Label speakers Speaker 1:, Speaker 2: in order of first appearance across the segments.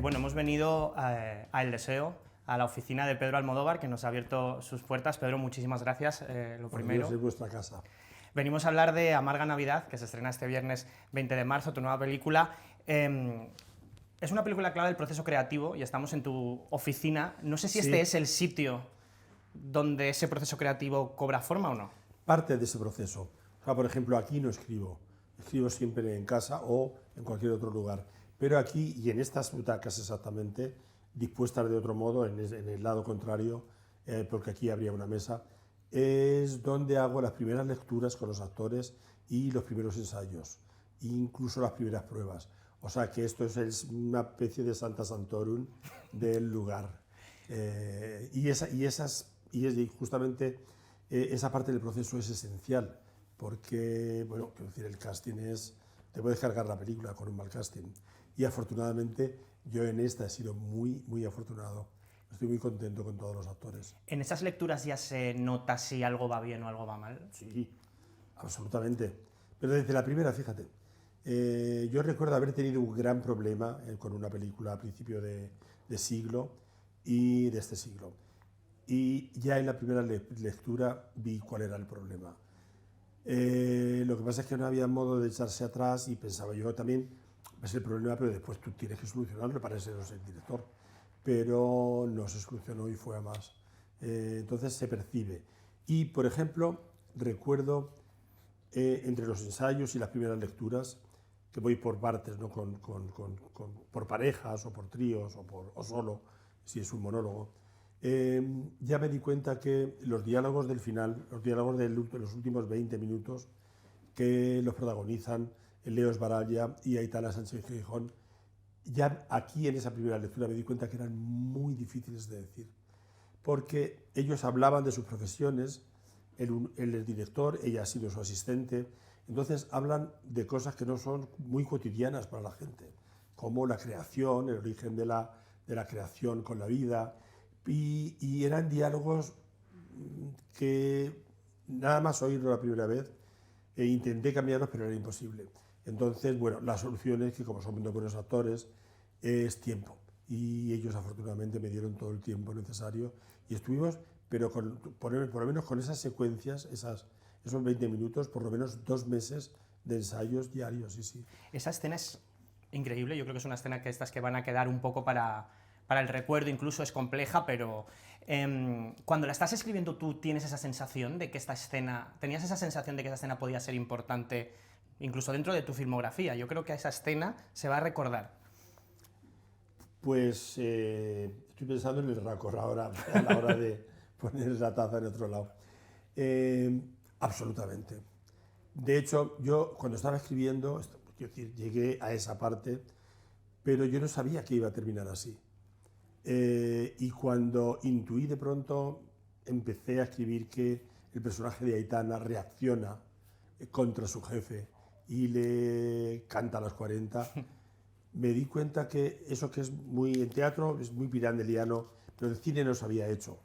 Speaker 1: Bueno, hemos venido a El Deseo, a la oficina de Pedro Almodóvar, que nos ha abierto sus puertas. Pedro, muchísimas gracias, lo primero.
Speaker 2: Dios, es vuestra casa.
Speaker 1: Venimos a hablar de Amarga Navidad, que se estrena este viernes 20 de marzo, tu nueva película. Es una película clara del proceso creativo y estamos en tu oficina. No sé si este es el sitio donde ese proceso creativo cobra forma o no.
Speaker 2: Parte de ese proceso. O sea, por ejemplo, aquí no escribo. Escribo siempre en casa o en cualquier otro lugar. Pero aquí y en estas butacas exactamente, dispuestas de otro modo, en el lado contrario, porque aquí habría una mesa, es donde hago las primeras lecturas con los actores y los primeros ensayos, incluso las primeras pruebas. O sea que esto es una especie de Santa Santorum del lugar. Justamente esa parte del proceso es esencial, porque, bueno, quiero decir, el casting te puedes cargar la película con un mal casting. Y afortunadamente yo en esta he sido muy, muy afortunado. Estoy muy contento con todos los actores.
Speaker 1: ¿En esas lecturas ya se nota si algo va bien o algo va mal?
Speaker 2: Sí, absolutamente. Pero desde la primera, fíjate, yo recuerdo haber tenido un gran problema con una película a principio de siglo y de este siglo. Y ya en la primera lectura vi cuál era el problema. Lo que pasa es que no había modo de echarse atrás y pensaba yo también, es el problema, pero después tú tienes que solucionarlo, para eso eres el director. Pero no se solucionó y fue a más. Entonces se percibe. Y, por ejemplo, recuerdo entre los ensayos y las primeras lecturas, que voy por partes, ¿no? Por parejas o por tríos o solo, si es un monólogo, ya me di cuenta que los diálogos del final, los diálogos de los últimos 20 minutos, que los protagonizan Leo Esbaraglia y Aitana Sánchez Gijón, ya aquí en esa primera lectura me di cuenta que eran muy difíciles de decir, porque ellos hablaban de sus profesiones, él es director, ella ha sido su asistente, entonces hablan de cosas que no son muy cotidianas para la gente, como la creación, el origen de la creación con la vida, y eran diálogos que nada más oírlo la primera vez, intenté cambiarlos, pero era imposible. Entonces, bueno, la solución es que, como son muy buenos actores, es tiempo. Y ellos afortunadamente me dieron todo el tiempo necesario y estuvimos, pero por lo menos con esas secuencias, esos 20 minutos, por lo menos 2 meses de ensayos diarios, sí.
Speaker 1: Esa escena es increíble, yo creo que es una escena que van a quedar un poco para el recuerdo, incluso es compleja, pero cuando la estás escribiendo tú tienes esa sensación de que tenías esa sensación de que esa escena podía ser importante incluso dentro de tu filmografía. Yo creo que esa escena se va a recordar.
Speaker 2: Pues estoy pensando en el récord ahora, a la hora de poner la taza en otro lado. Absolutamente. De hecho, yo cuando estaba escribiendo, quiero decir, llegué a esa parte, pero yo no sabía que iba a terminar así. Y cuando intuí de pronto, empecé a escribir que el personaje de Aitana reacciona contra su jefe y le canta a los 40, me di cuenta que eso que es muy en teatro, es muy pirandeliano, pero el cine no se había hecho.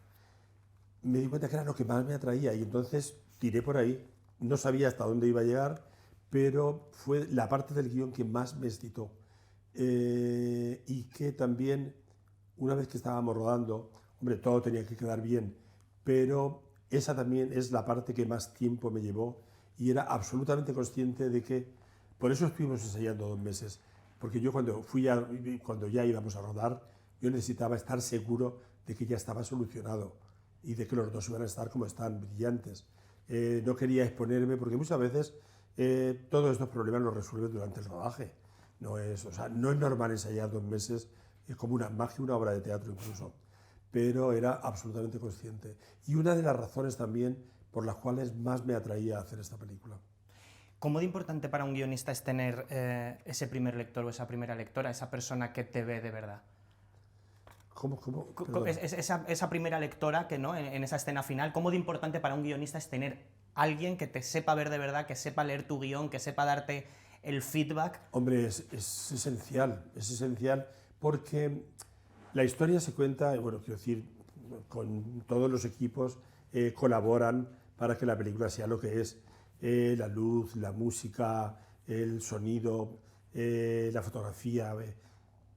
Speaker 2: Me di cuenta que era lo que más me atraía y entonces tiré por ahí. No sabía hasta dónde iba a llegar, pero fue la parte del guión que más me excitó. Y que también, una vez que estábamos rodando, hombre, todo tenía que quedar bien, pero esa también es la parte que más tiempo me llevó y era absolutamente consciente de que, por eso estuvimos ensayando 2 meses, porque yo cuando ya íbamos a rodar, yo necesitaba estar seguro de que ya estaba solucionado y de que los dos iban a estar como están, brillantes. No quería exponerme, porque muchas veces todos estos problemas los resuelven durante el rodaje. No es normal ensayar 2 meses, es como una magia, una obra de teatro incluso, pero era absolutamente consciente. Y una de las razones también por las cuales más me atraía a hacer esta película.
Speaker 1: ¿Cómo de importante para un guionista es tener ese primer lector o esa primera lectora, esa persona que te ve de verdad?
Speaker 2: ¿Cómo?
Speaker 1: Esa primera lectora que, ¿no? en esa escena final, ¿cómo de importante para un guionista es tener alguien que te sepa ver de verdad, que sepa leer tu guión, que sepa darte el feedback?
Speaker 2: Hombre, es esencial porque la historia se cuenta, bueno, quiero decir, con todos los equipos colaboran para que la película sea lo que es. La luz, la música, el sonido, la fotografía.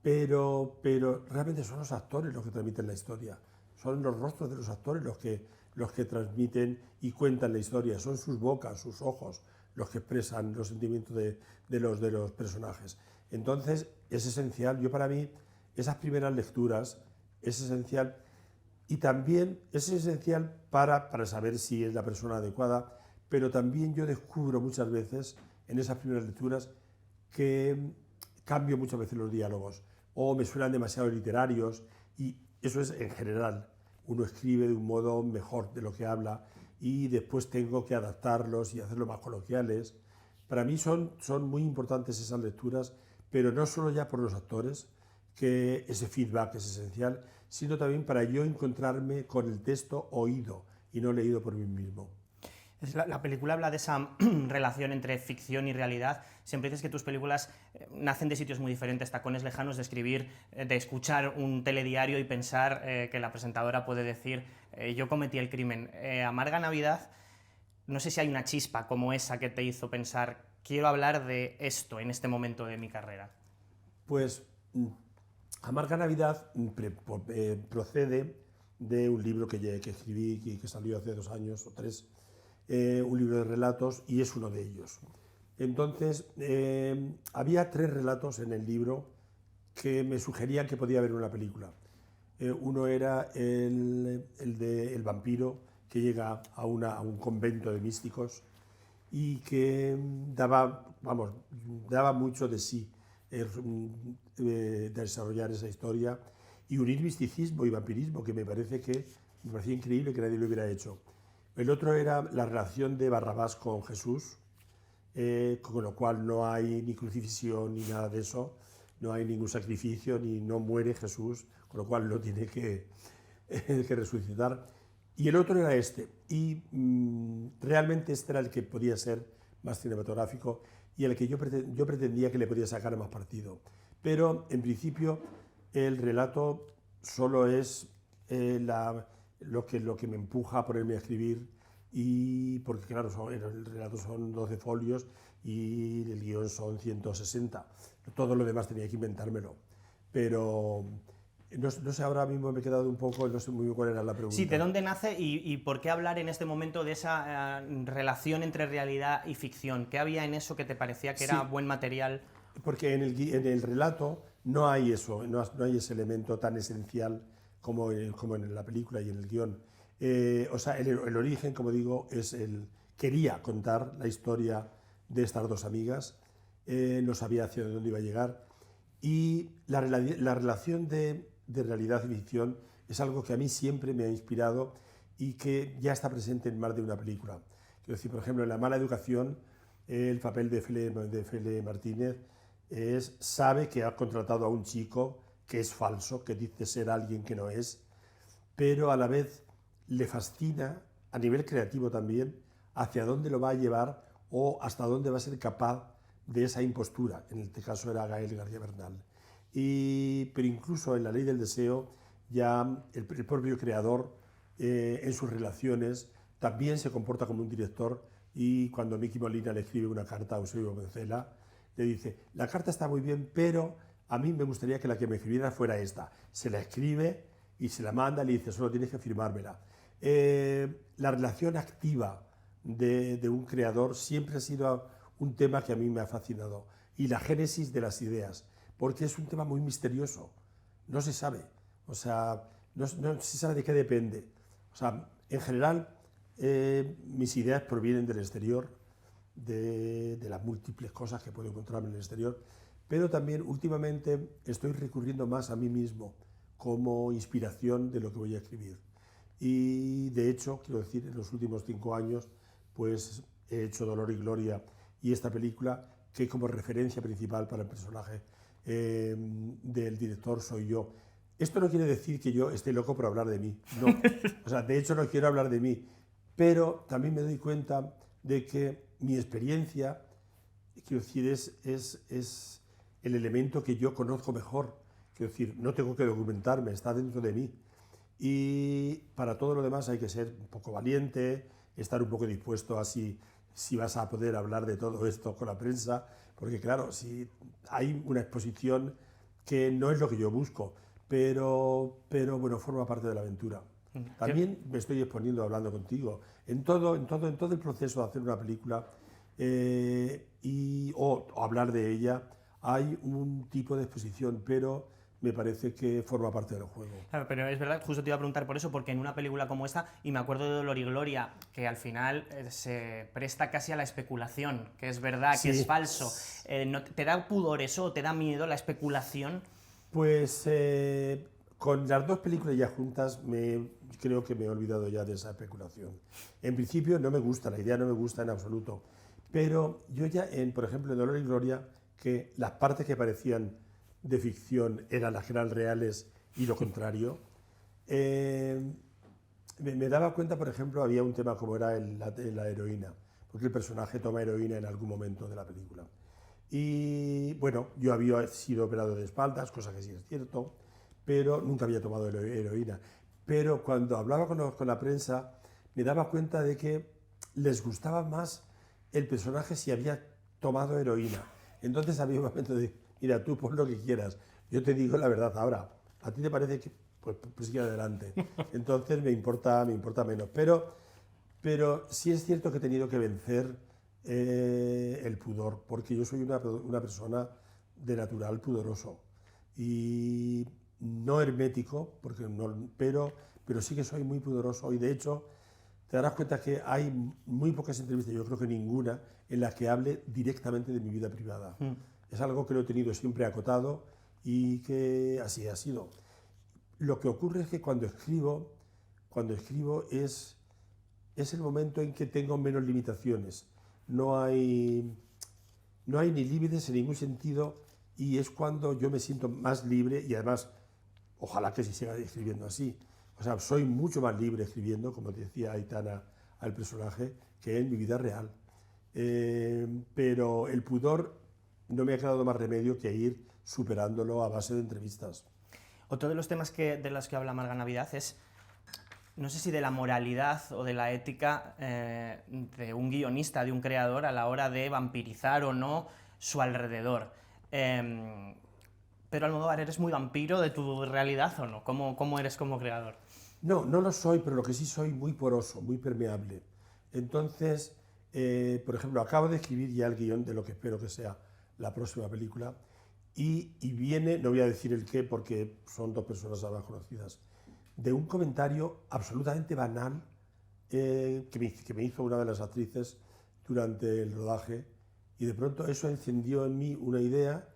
Speaker 2: pero realmente son los actores los que transmiten la historia, son los rostros de los actores los que transmiten y cuentan la historia, son sus bocas, sus ojos, los que expresan los sentimientos de los personajes. Entonces es esencial, yo para mí, esas primeras lecturas es esencial y también es esencial para saber si es la persona adecuada, pero también yo descubro muchas veces en esas primeras lecturas que cambio muchas veces los diálogos o me suenan demasiado literarios y eso es en general. Uno escribe de un modo mejor de lo que habla y después tengo que adaptarlos y hacerlos más coloquiales. Para mí son muy importantes esas lecturas, pero no solo ya por los actores, que ese feedback es esencial, sino también para yo encontrarme con el texto oído y no leído por mí mismo.
Speaker 1: La película habla de esa relación entre ficción y realidad. Siempre dices que tus películas nacen de sitios muy diferentes, tacones lejanos de escribir, de escuchar un telediario y pensar que la presentadora puede decir yo cometí el crimen. Amarga Navidad, no sé si hay una chispa como esa que te hizo pensar quiero hablar de esto en este momento de mi carrera.
Speaker 2: Pues Amarga Navidad procede de un libro que escribí, que salió hace 2 años o 3, un libro de relatos y es uno de ellos. Entonces, había 3 relatos en el libro que me sugerían que podía haber una película. Uno era el de el vampiro que llega a un convento de místicos y que daba mucho de sí de desarrollar esa historia y unir misticismo y vampirismo, que me parecía increíble que nadie lo hubiera hecho. El otro era la relación de Barrabás con Jesús, con lo cual no hay ni crucifixión ni nada de eso, no hay ningún sacrificio, ni no muere Jesús, con lo cual no tiene que resucitar. Y el otro era este, y realmente este era el que podía ser más cinematográfico y el que yo pretendía que le podía sacar más partido. Pero en principio el relato solo es lo que me empuja a ponerme a escribir, y porque claro, el relato son 12 folios y el guión son 160. Todo lo demás tenía que inventármelo. Pero no sé, ahora mismo me he quedado un poco, no sé muy bien cuál era la pregunta.
Speaker 1: Sí, ¿de dónde nace y por qué hablar en este momento de esa relación entre realidad y ficción? ¿Qué había en eso que te parecía que era buen material?
Speaker 2: Porque en el relato no hay eso, no hay ese elemento tan esencial como en la película y en el guión. O sea, el origen, como digo, quería contar la historia de estas 2 amigas, no sabía hacia dónde iba a llegar, y la relación de realidad y ficción es algo que a mí siempre me ha inspirado y que ya está presente en más de una película. Quiero decir, por ejemplo, en La mala educación, el papel de Fele Martínez sabe que ha contratado a un chico que es falso, que dice ser alguien que no es, pero a la vez le fascina, a nivel creativo también, hacia dónde lo va a llevar o hasta dónde va a ser capaz de esa impostura. En este caso era Gael García Bernal. Pero incluso en La ley del deseo, ya el propio creador en sus relaciones también se comporta como un director, y cuando Miki Molina le escribe una carta a Eusebio Pencela, le dice, la carta está muy bien, pero a mí me gustaría que la que me escribiera fuera esta. Se la escribe y se la manda, le dice, solo tienes que firmármela. La relación activa de un creador siempre ha sido un tema que a mí me ha fascinado, y la génesis de las ideas, porque es un tema muy misterioso, no se sabe, o sea, no se sabe de qué depende. O sea, en general, mis ideas provienen del exterior, de las múltiples cosas que puedo encontrarme en el exterior, pero también últimamente estoy recurriendo más a mí mismo como inspiración de lo que voy a escribir. Y de hecho, quiero decir, en los últimos 5 años, pues he hecho Dolor y Gloria y esta película, que como referencia principal para el personaje del director soy yo. Esto no quiere decir que yo esté loco por hablar de mí, no. O sea, de hecho no quiero hablar de mí, pero también me doy cuenta de que mi experiencia, quiero decir, es el elemento que yo conozco mejor. Quiero decir, no tengo que documentarme, está dentro de mí. Y para todo lo demás hay que ser un poco valiente, estar un poco dispuesto a si vas a poder hablar de todo esto con la prensa, porque claro, si hay una exposición que no es lo que yo busco, pero bueno, forma parte de la aventura. También me estoy exponiendo hablando contigo en todo el proceso de hacer una película o hablar de ella. Hay un tipo de exposición, pero me parece que forma parte del juego.
Speaker 1: Claro, pero es verdad, justo te iba a preguntar por eso, porque en una película como esta, y me acuerdo de Dolor y Gloria, que al final se presta casi a la especulación, que es verdad,
Speaker 2: Sí.
Speaker 1: que es falso. ¿Te da pudor eso o te da miedo la especulación?
Speaker 2: Pues con las dos películas ya juntas creo que me he olvidado ya de esa especulación. En principio no me gusta, la idea no me gusta en absoluto, pero yo ya, por ejemplo, en Dolor y Gloria, que las partes que parecían de ficción eran las que eran reales y lo contrario, me daba cuenta, por ejemplo, había un tema como era la heroína, porque el personaje toma heroína en algún momento de la película. Y bueno, yo había sido operado de espaldas, cosa que sí es cierto, pero nunca había tomado heroína. Pero cuando hablaba con la prensa, me daba cuenta de que les gustaba más el personaje si había tomado heroína. Entonces había un momento de, mira, tú pon lo que quieras, yo te digo la verdad ahora, ¿a ti te parece que pues sigue adelante? Entonces me importa menos. Pero sí es cierto que he tenido que vencer el pudor, porque yo soy una persona de natural pudoroso y no hermético, pero sí que soy muy pudoroso y de hecho te darás cuenta que hay muy pocas entrevistas, yo creo que ninguna, en las que hable directamente de mi vida privada. Es algo que lo he tenido siempre acotado y que así ha sido. Lo que ocurre es que cuando escribo es el momento en que tengo menos limitaciones. No hay ni límites en ningún sentido y es cuando yo me siento más libre y además, ojalá que se siga escribiendo así. O sea, soy mucho más libre escribiendo, como decía Aitana al personaje, que en mi vida real. Pero el pudor no me ha quedado más remedio que ir superándolo a base de entrevistas.
Speaker 1: Otro de los temas de los que habla Marga Navidad es, no sé si de la moralidad o de la ética de un guionista, de un creador, a la hora de vampirizar o no su alrededor. Pero Almodóvar, ¿eres muy vampiro de tu realidad o no? ¿Cómo eres como creador?
Speaker 2: No, no lo soy, pero lo que sí soy muy poroso, muy permeable. Entonces, por ejemplo, acabo de escribir ya el guión de lo que espero que sea la próxima película y viene, no voy a decir el qué porque son dos personas además conocidas, de un comentario absolutamente banal que me hizo una de las actrices durante el rodaje y de pronto eso encendió en mí una idea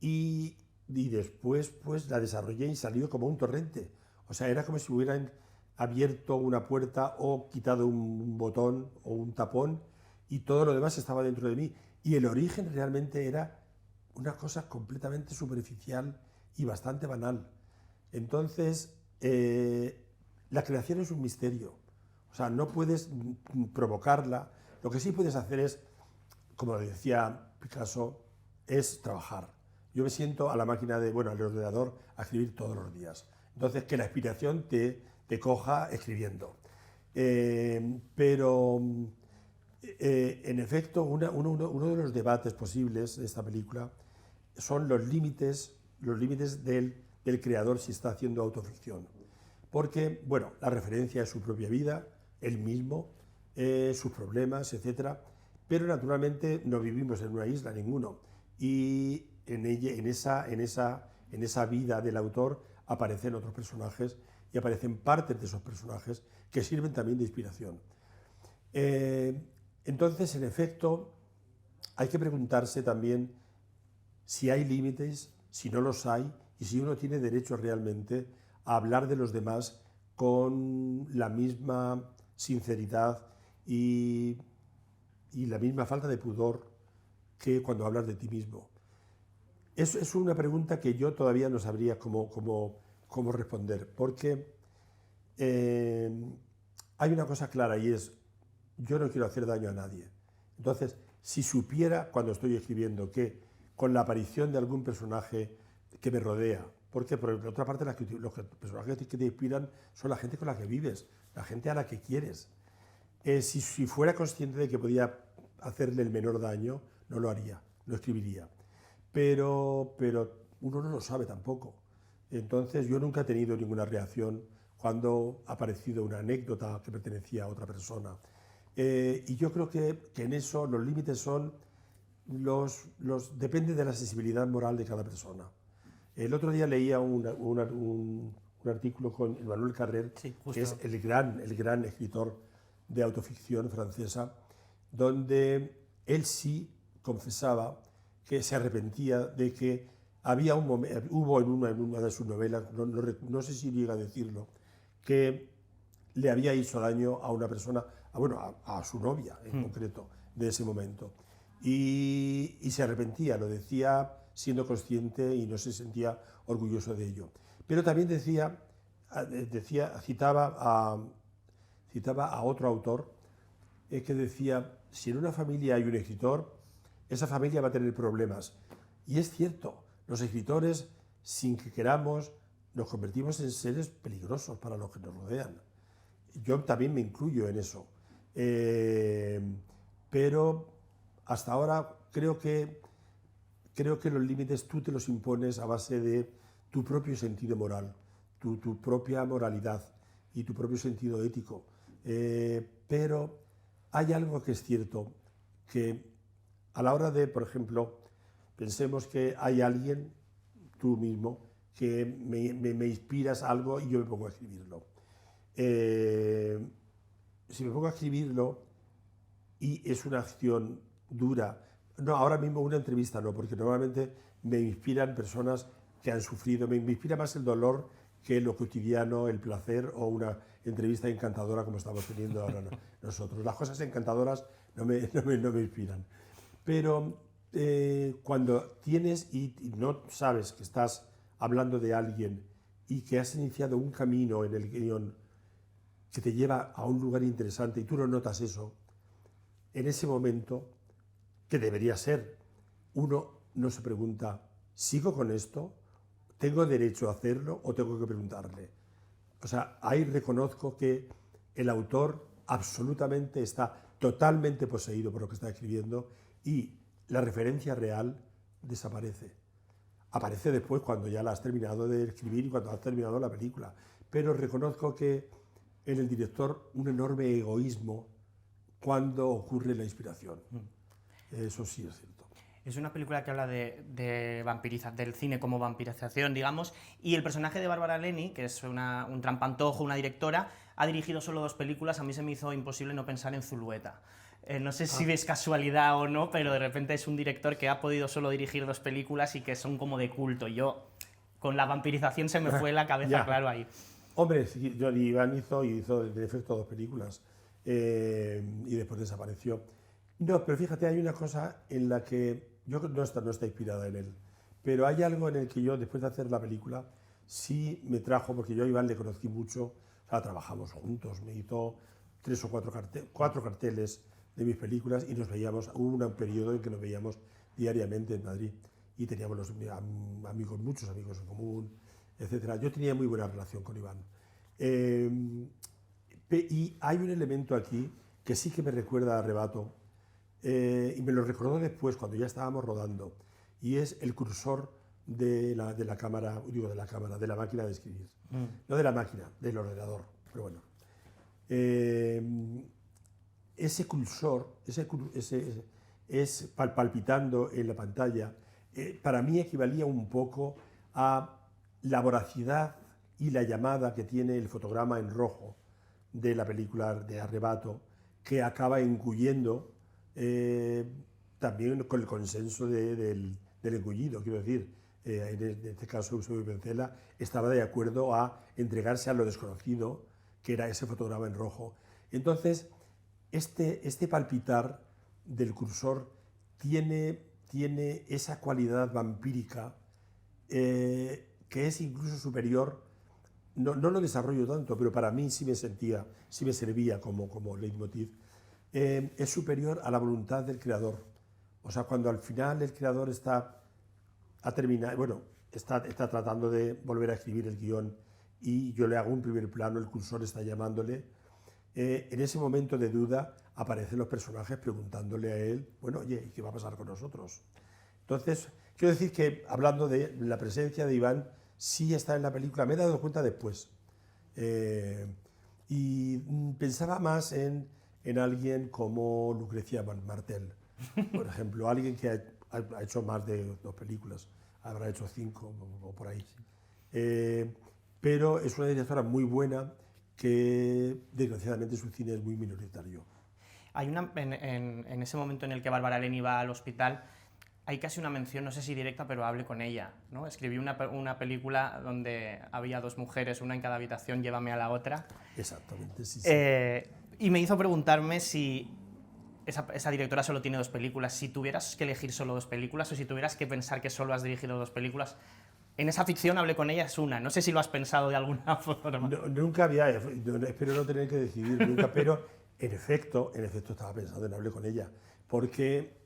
Speaker 2: y después pues la desarrollé y salió como un torrente. O sea, era como si hubieran abierto una puerta o quitado un botón o un tapón y todo lo demás estaba dentro de mí. Y el origen realmente era una cosa completamente superficial y bastante banal. Entonces, la creación es un misterio. O sea, no puedes provocarla. Lo que sí puedes hacer es, como decía Picasso, es trabajar. Yo me siento a la máquina al ordenador a escribir todos los días. Entonces, que la inspiración te coja escribiendo. Pero, en efecto, uno de los debates posibles de esta película son los límites del creador si está haciendo autoficción. Porque, bueno, la referencia es su propia vida, él mismo, sus problemas, etc. Pero naturalmente no vivimos en una isla ninguno. Y en esa vida del autor aparecen otros personajes y aparecen partes de esos personajes que sirven también de inspiración. Entonces, en efecto, hay que preguntarse también si hay límites, si no los hay, y si uno tiene derecho realmente a hablar de los demás con la misma sinceridad y la misma falta de pudor que cuando hablas de ti mismo. Es una pregunta que yo todavía no sabría cómo responder, porque hay una cosa clara y es, yo no quiero hacer daño a nadie. Entonces, si supiera cuando estoy escribiendo que con la aparición de algún personaje que me rodea, porque por otra parte los personajes que te inspiran son la gente con la que vives, la gente a la que quieres. Si fuera consciente de que podía hacerle el menor daño, no lo haría, no escribiría. Pero uno no lo sabe tampoco. Entonces yo nunca he tenido ninguna reacción cuando ha aparecido una anécdota que pertenecía a otra persona. Y yo creo que en eso los límites son depende de la sensibilidad moral de cada persona. El otro día leía un artículo con Emmanuel Carrère,
Speaker 1: Sí,
Speaker 2: que es
Speaker 1: justo.
Speaker 2: el gran escritor de autoficción francesa, donde él sí confesaba que se arrepentía de que hubo en una de sus novelas, no sé si llega a decirlo, que le había hecho daño a una persona, a su novia en concreto, de ese momento. Y se arrepentía, lo decía siendo consciente y no se sentía orgulloso de ello. Pero también citaba a otro autor que decía, si en una familia hay un escritor, esa familia va a tener problemas. Y es cierto, los escritores, sin que queramos, nos convertimos en seres peligrosos para los que nos rodean. Yo también me incluyo en eso. Pero hasta ahora creo que los límites tú te los impones a base de tu propio sentido moral, tu propia moralidad y tu propio sentido ético. Pero hay algo que es cierto, que a la hora de, por ejemplo, pensemos que hay alguien, tú mismo, que me inspiras algo y yo me pongo a escribirlo. Si me pongo a escribirlo y es una acción dura, no, ahora mismo una entrevista no, porque normalmente me inspiran personas que han sufrido, me inspira más el dolor que lo cotidiano, el placer o una entrevista encantadora como estamos teniendo ahora nosotros. Las cosas encantadoras no me inspiran. Pero cuando tienes y no sabes que estás hablando de alguien y que has iniciado un camino en el guión que te lleva a un lugar interesante y tú no notas eso, en ese momento, que debería ser, uno no se pregunta, ¿sigo con esto? ¿Tengo derecho a hacerlo o tengo que preguntarle? O sea, ahí reconozco que el autor absolutamente está totalmente poseído por lo que está escribiendo y la referencia real desaparece. Aparece después cuando ya la has terminado de escribir y cuando has terminado la película. Pero reconozco que en el director un enorme egoísmo cuando ocurre la inspiración. Eso sí es cierto.
Speaker 1: Es una película que habla del cine como vampirización, digamos, y el personaje de Bárbara Leni, que es un trampantojo, una directora, ha dirigido solo 2 películas. A mí se me hizo imposible no pensar en Zulueta. No sé si ves casualidad o no, pero de repente es un director que ha podido solo dirigir 2 películas y que son como de culto. Yo, con la vampirización se me fue la cabeza,
Speaker 2: Ya.
Speaker 1: claro, ahí.
Speaker 2: Hombre, sí, Johnny Iván hizo de efecto 2 películas y después desapareció. No, pero fíjate, hay una cosa en la que yo creo que no está inspirada en él, pero hay algo en el que yo, después de hacer la película, sí me trajo, porque yo a Iván le conocí mucho, o sea, trabajamos juntos, me hizo 3 o 4 carteles de mis películas y nos veíamos, hubo un periodo en que nos veíamos diariamente en Madrid y teníamos muchos amigos en común, etcétera. Yo tenía muy buena relación con Iván. Y hay un elemento aquí que sí que me recuerda a Arrebato, y me lo recordó después cuando ya estábamos rodando, y es el cursor de la cámara, de la máquina de escribir. No de la máquina, del ordenador, pero bueno. Ese cursor, palpitando en la pantalla, para mí equivalía un poco a la voracidad y la llamada que tiene el fotograma en rojo de la película de Arrebato, que acaba engullendo también con el consenso del engullido. Quiero decir, en este caso Eusebio Pencela estaba de acuerdo a entregarse a lo desconocido, que era ese fotograma en rojo. Entonces, este palpitar del cursor tiene esa cualidad vampírica que es incluso superior. No lo desarrollo tanto, pero para mí sí me servía como leitmotiv. Es superior a la voluntad del creador. O sea, cuando al final el creador está tratando de volver a escribir el guión y yo le hago un primer plano, el cursor está llamándole, en ese momento de duda aparecen los personajes preguntándole a él, bueno, oye, ¿y qué va a pasar con nosotros? Entonces, quiero decir que, hablando de la presencia de Iván, sí está en la película, me he dado cuenta después. Y pensaba más en alguien como Lucrecia Martel, por ejemplo, alguien que ha hecho más de 2 películas, habrá hecho 5 o por ahí. Pero es una directora muy buena que desgraciadamente su cine es muy minoritario.
Speaker 1: Hay en ese momento en el que Bárbara Leni va al hospital, hay casi una mención, no sé si directa, pero hable con ella, ¿no? Escribí una película donde había 2 mujeres, una en cada habitación, llévame a la otra.
Speaker 2: Exactamente, sí, sí.
Speaker 1: Y me hizo preguntarme si esa directora solo tiene 2 películas, si tuvieras que elegir solo 2 películas o si tuvieras que pensar que solo has dirigido 2 películas. En esa ficción hablé con ella, es una, no sé si lo has pensado de alguna forma.
Speaker 2: Nunca había, espero no tener que decidir nunca, pero en efecto estaba pensando en hablar con ella, porque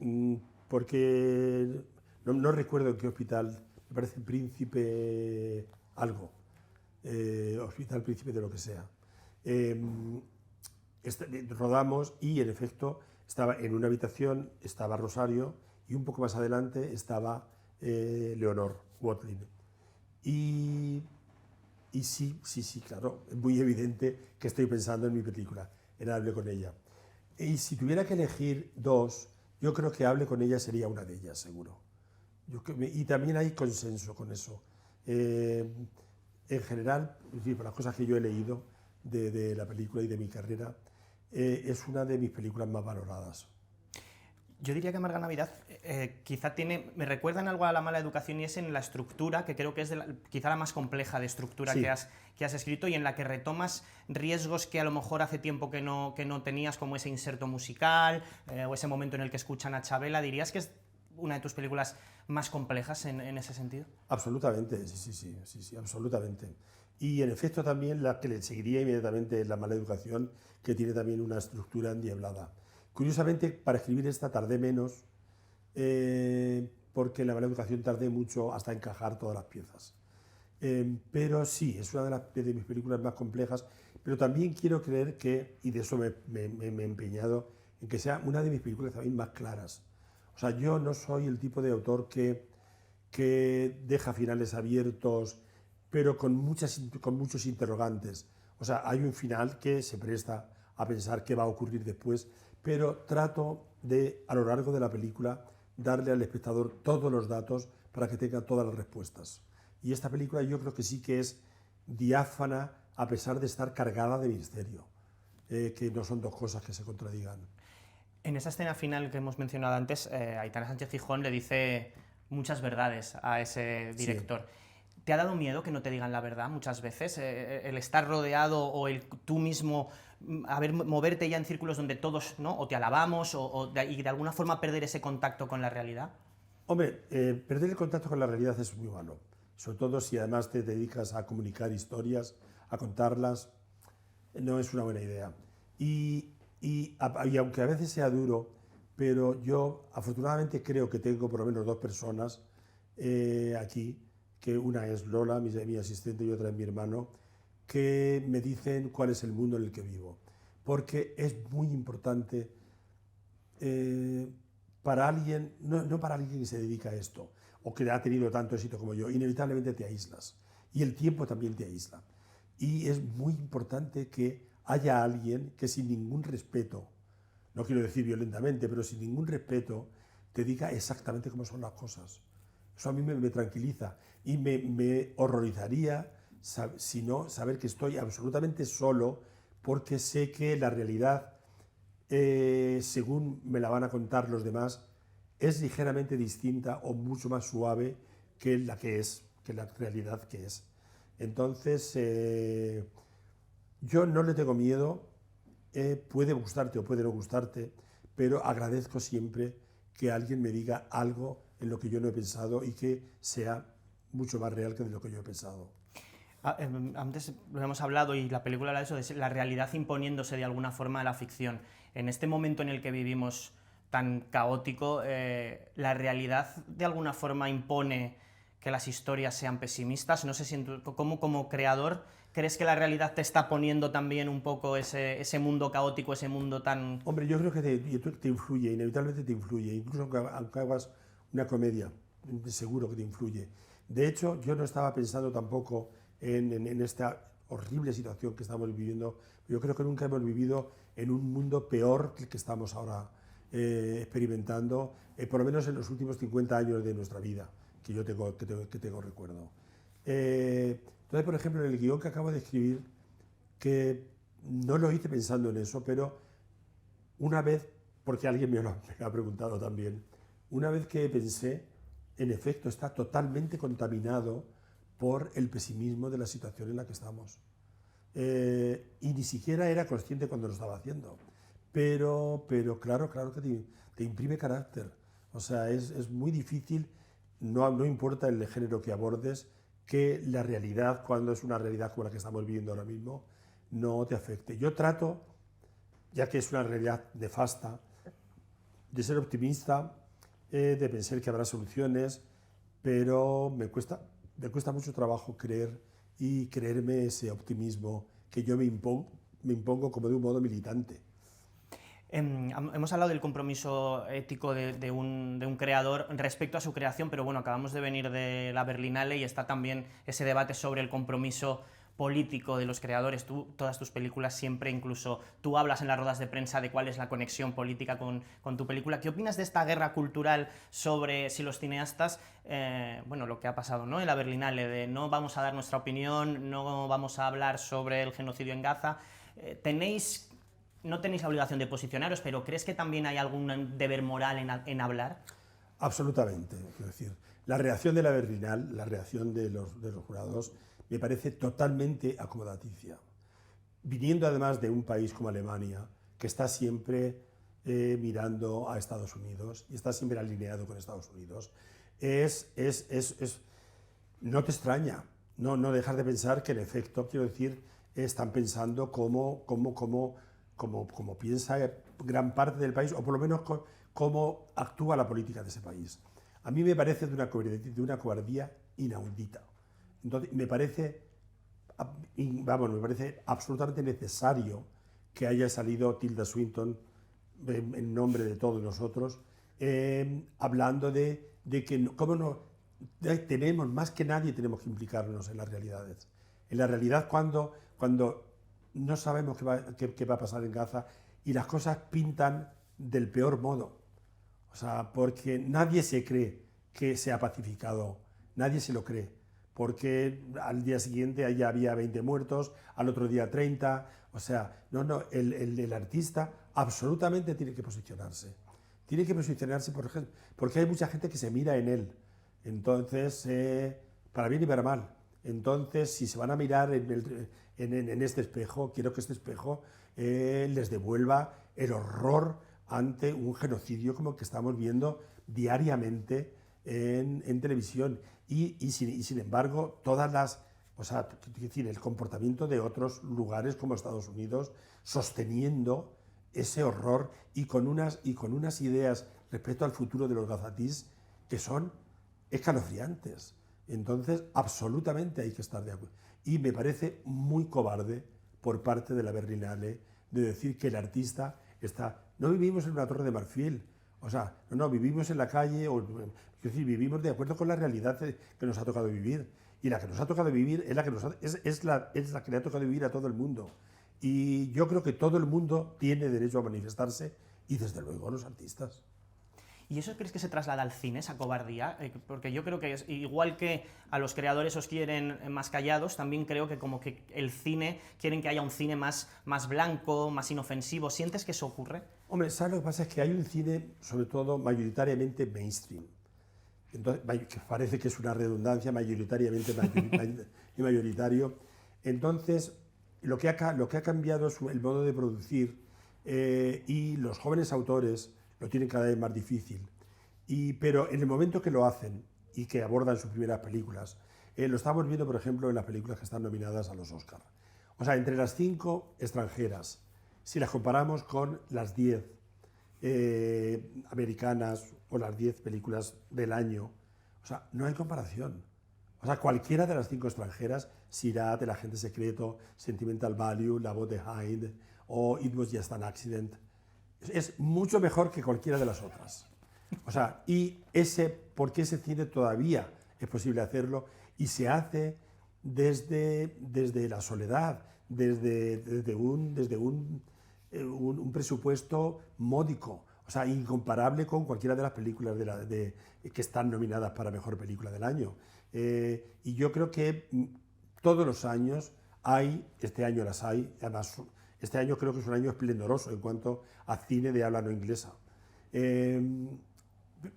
Speaker 2: no recuerdo en qué hospital, me parece Príncipe algo, Hospital Príncipe de lo que sea. Rodamos y en efecto estaba en una habitación, estaba Rosario y un poco más adelante estaba Leonor Watling. Y sí, claro, es muy evidente que estoy pensando en mi película, en Hable con ella. Y si tuviera que elegir 2, yo creo que Hable con ella sería una de ellas, seguro. Y también hay consenso con eso. En general, por las cosas que yo he leído de la película y de mi carrera, es una de mis películas más valoradas.
Speaker 1: Yo diría que Amarga Navidad quizá me recuerda en algo a La Mala Educación y es en la estructura, que creo que es quizá la más compleja de estructura
Speaker 2: Sí.
Speaker 1: que has escrito y en la que retomas riesgos que a lo mejor hace tiempo que no tenías, como ese inserto musical o ese momento en el que escuchan a Chabela. ¿Dirías que es una de tus películas más complejas en ese sentido?
Speaker 2: Absolutamente, sí, absolutamente. Y en efecto también la que le seguiría inmediatamente es La Mala Educación, que tiene también una estructura endiablada. Curiosamente, para escribir esta tardé menos, porque en La Mala Educación tardé mucho hasta encajar todas las piezas. Pero sí, es una de mis películas más complejas, pero también quiero creer que, y de eso me he empeñado, en que sea una de mis películas también más claras. O sea, yo no soy el tipo de autor que deja finales abiertos, pero con muchos interrogantes. O sea, hay un final que se presta a pensar qué va a ocurrir después, pero trato de, a lo largo de la película, darle al espectador todos los datos para que tenga todas las respuestas. Y esta película yo creo que sí que es diáfana a pesar de estar cargada de misterio, que no son 2 cosas que se contradigan.
Speaker 1: En esa escena final que hemos mencionado antes, Aitana Sánchez Gijón le dice muchas verdades a ese director. Sí. ¿Te ha dado miedo que no te digan la verdad muchas veces? El estar rodeado o el tú mismo moverte ya en círculos donde todos, ¿no?, o te alabamos y de alguna forma perder ese contacto con la realidad.
Speaker 2: Hombre, perder el contacto con la realidad es muy malo, sobre todo si además te dedicas a comunicar historias, a contarlas, no es una buena idea. Y aunque a veces sea duro, pero yo afortunadamente creo que tengo por lo menos 2 personas aquí, que una es Lola, mi asistente, y otra es mi hermano, que me dicen cuál es el mundo en el que vivo. Porque es muy importante para alguien, no para alguien que se dedica a esto, o que ha tenido tanto éxito como yo, inevitablemente te aíslas. Y el tiempo también te aísla. Y es muy importante que haya alguien que sin ningún respeto, no quiero decir violentamente, pero sin ningún respeto, te diga exactamente cómo son las cosas. Eso a mí me tranquiliza y me horrorizaría si no saber que estoy absolutamente solo, porque sé que la realidad, según me la van a contar los demás, es ligeramente distinta o mucho más suave que la realidad que es. Entonces, yo no le tengo miedo, puede gustarte o puede no gustarte, pero agradezco siempre que alguien me diga algo en lo que yo no he pensado y que sea mucho más real que de lo que yo he pensado.
Speaker 1: Antes lo hemos hablado y la película habla de eso, de la realidad imponiéndose de alguna forma a la ficción. En este momento en el que vivimos tan caótico, la realidad de alguna forma impone que las historias sean pesimistas. No sé si como creador crees que la realidad te está poniendo también un poco ese mundo caótico, ese mundo tan...
Speaker 2: Hombre, yo creo que te influye, inevitablemente te influye, incluso aunque hagas una comedia, seguro que te influye. De hecho, yo no estaba pensando tampoco en esta horrible situación que estamos viviendo. Yo creo que nunca hemos vivido en un mundo peor que el que estamos ahora experimentando, por lo menos en los últimos 50 años de nuestra vida, que yo tengo recuerdo. Entonces, por ejemplo, en el guión que acabo de escribir, que no lo hice pensando en eso, pero una vez, porque alguien me lo ha preguntado también, una vez que pensé, en efecto, está totalmente contaminado por el pesimismo de la situación en la que estamos. Y ni siquiera era consciente cuando lo estaba haciendo. Pero claro que te imprime carácter. O sea, es muy difícil, no importa el género que abordes, que la realidad, cuando es una realidad como la que estamos viviendo ahora mismo, no te afecte. Yo trato, ya que es una realidad nefasta, de ser optimista, de pensar que habrá soluciones, pero me cuesta mucho trabajo creer y creerme ese optimismo que yo me impongo como de un modo militante.
Speaker 1: Hemos hablado del compromiso ético de un creador respecto a su creación, pero bueno, acabamos de venir de la Berlinale y está también ese debate sobre el compromiso político de los creadores. Todas tus películas siempre, incluso tú hablas en las ruedas de prensa de cuál es la conexión política con tu película. ¿Qué opinas de esta guerra cultural sobre si los cineastas, bueno, lo que ha pasado, ¿no?, en la Berlinale, de no vamos a dar nuestra opinión, no vamos a hablar sobre el genocidio en Gaza? No tenéis la obligación de posicionaros, pero ¿crees que también hay algún deber moral en hablar?
Speaker 2: Absolutamente. Quiero decir, la reacción de la Berlinale, la reacción de los jurados, me parece totalmente acomodaticia. Viniendo además de un país como Alemania, que está siempre mirando a Estados Unidos y está siempre alineado con Estados Unidos, no te extraña, no dejas de pensar que en efecto, quiero decir, están pensando como piensa gran parte del país, o por lo menos cómo actúa la política de ese país. A mí me parece de una cobardía inaudita. Entonces, me parece absolutamente necesario que haya salido Tilda Swinton en nombre de todos nosotros, hablando de que tenemos, más que nadie, tenemos que implicarnos en las realidades. En la realidad, cuando no sabemos qué va a pasar en Gaza y las cosas pintan del peor modo. O sea, porque nadie se cree que se ha pacificado, nadie se lo cree, porque al día siguiente ya había 20 muertos, al otro día 30, o sea, el artista absolutamente tiene que posicionarse. Tiene que posicionarse, por ejemplo, porque hay mucha gente que se mira en él, entonces, para bien y para mal. Entonces, si se van a mirar en este espejo, quiero que este espejo les devuelva el horror ante un genocidio como el que estamos viendo diariamente en televisión. Y sin embargo, el comportamiento de otros lugares como Estados Unidos sosteniendo ese horror y con unas ideas respecto al futuro de los gazatís que son escalofriantes. Entonces, absolutamente hay que estar de acuerdo. Y me parece muy cobarde por parte de la Berlinale de decir que el artista está... No vivimos en una torre de marfil, o sea, vivimos en la calle, es decir, vivimos de acuerdo con la realidad que nos ha tocado vivir. Y la que nos ha tocado vivir es la que le ha tocado vivir a todo el mundo. Y yo creo que todo el mundo tiene derecho a manifestarse y desde luego los artistas.
Speaker 1: ¿Y eso crees que se traslada al cine, esa cobardía? Porque yo creo que igual que a los creadores os quieren más callados, también creo que como que el cine, quieren que haya un cine más blanco, más inofensivo. ¿Sientes que eso ocurre?
Speaker 2: Hombre, ¿sabes lo que pasa? Es que hay un cine, sobre todo, mayoritariamente mainstream. Entonces, que parece que es una redundancia, mayoritariamente mayoritario. Entonces, lo que ha cambiado es el modo de producir y los jóvenes autores lo tienen cada vez más difícil. Pero en el momento que lo hacen y que abordan sus primeras películas, lo estamos viendo, por ejemplo, en las películas que están nominadas a los Oscar. O sea, entre las 5 extranjeras, si las comparamos con las 10 americanas o las 10 películas del año, o sea, no hay comparación. O sea, cualquiera de las 5 extranjeras, Sirat, El agente secreto, Sentimental Value, La voz de Hyde o It was just an accident, es mucho mejor que cualquiera de las otras. O sea, porque ese cine todavía es posible hacerlo y se hace desde la soledad, desde un presupuesto módico, o sea, incomparable con cualquiera de las películas que están nominadas para Mejor Película del Año. Y yo creo que todos los años este año las hay, además este año creo que es un año esplendoroso en cuanto a cine de habla no inglesa.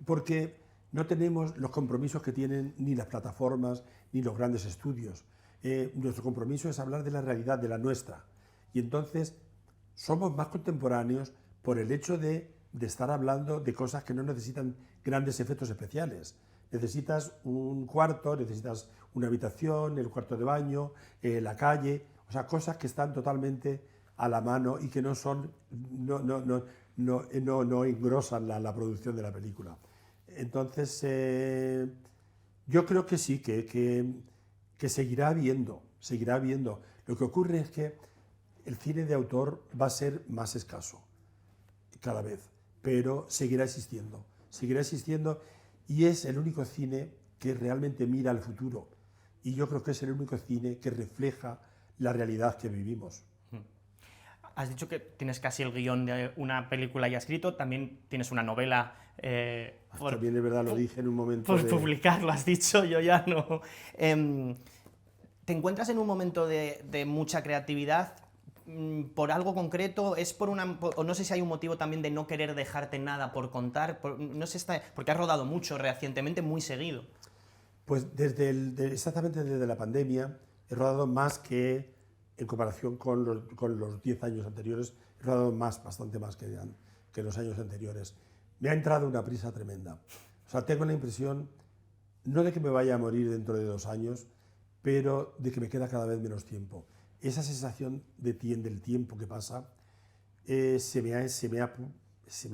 Speaker 2: Porque no tenemos los compromisos que tienen ni las plataformas ni los grandes estudios. Nuestro compromiso es hablar de la realidad, de la nuestra. Y entonces somos más contemporáneos por el hecho de estar hablando de cosas que no necesitan grandes efectos especiales. Necesitas un cuarto, necesitas una habitación, el cuarto de baño, la calle, o sea, cosas que están totalmente a la mano y que no engrosan la producción de la película. Entonces, yo creo que sí, que seguirá habiendo. Lo que ocurre es que el cine de autor va a ser más escaso cada vez, pero seguirá existiendo y es el único cine que realmente mira al futuro y yo creo que es el único cine que refleja la realidad que vivimos.
Speaker 1: Has dicho que tienes casi el guión de una película ya escrito, también tienes una novela.
Speaker 2: También es verdad, lo dije en un momento.
Speaker 1: Por publicar, lo has dicho, yo ya no. ¿Te encuentras en un momento de mucha creatividad por algo concreto? ¿Es o no sé si hay un motivo también de no querer dejarte nada por contar? No sé, porque has rodado mucho recientemente, muy seguido.
Speaker 2: Pues exactamente desde la pandemia he rodado más que, en comparación con los 10 años anteriores, he rodado bastante más que los años anteriores. Me ha entrado una prisa tremenda. O sea, tengo la impresión, no de que me vaya a morir dentro de 2 años, pero de que me queda cada vez menos tiempo. Esa sensación del tiempo que pasa se me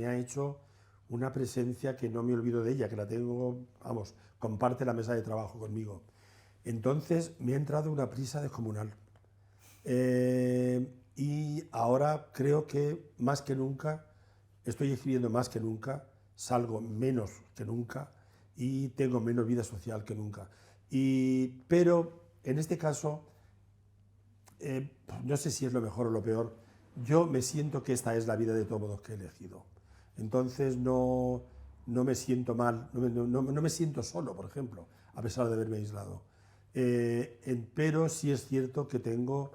Speaker 2: ha hecho una presencia que no me olvido de ella, que la tengo, vamos, comparte la mesa de trabajo conmigo. Entonces me ha entrado una prisa descomunal. Y ahora creo que más que nunca, estoy escribiendo más que nunca, salgo menos que nunca y tengo menos vida social que nunca. Pero en este caso, no sé si es lo mejor o lo peor, yo me siento que esta es la vida de todos modos que he elegido. Entonces no me siento mal, no me siento solo, por ejemplo, a pesar de haberme aislado. Pero sí es cierto que tengo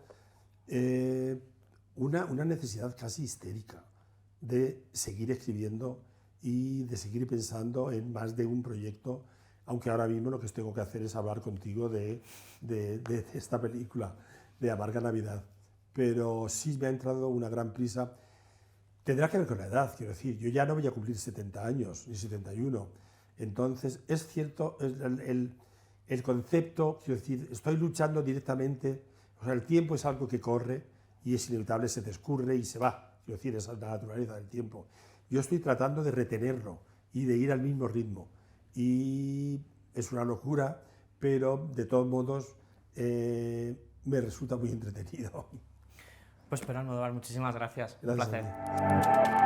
Speaker 2: una necesidad casi histérica de seguir escribiendo y de seguir pensando en más de un proyecto, aunque ahora mismo lo que tengo que hacer es hablar contigo de esta película, de Amarga Navidad. Pero sí me ha entrado una gran prisa. Tendrá que ver con la edad, quiero decir, yo ya no voy a cumplir 70 años, ni 71. Entonces, es cierto, el concepto, quiero decir, estoy luchando directamente, o sea, el tiempo es algo que corre y es inevitable, se te escurre y se va, quiero decir, esa es la naturaleza del tiempo. Yo estoy tratando de retenerlo y de ir al mismo ritmo. Y es una locura, pero de todos modos me resulta muy entretenido.
Speaker 1: Pues Pere Almodóvar, muchísimas gracias.
Speaker 2: Gracias
Speaker 1: Un placer.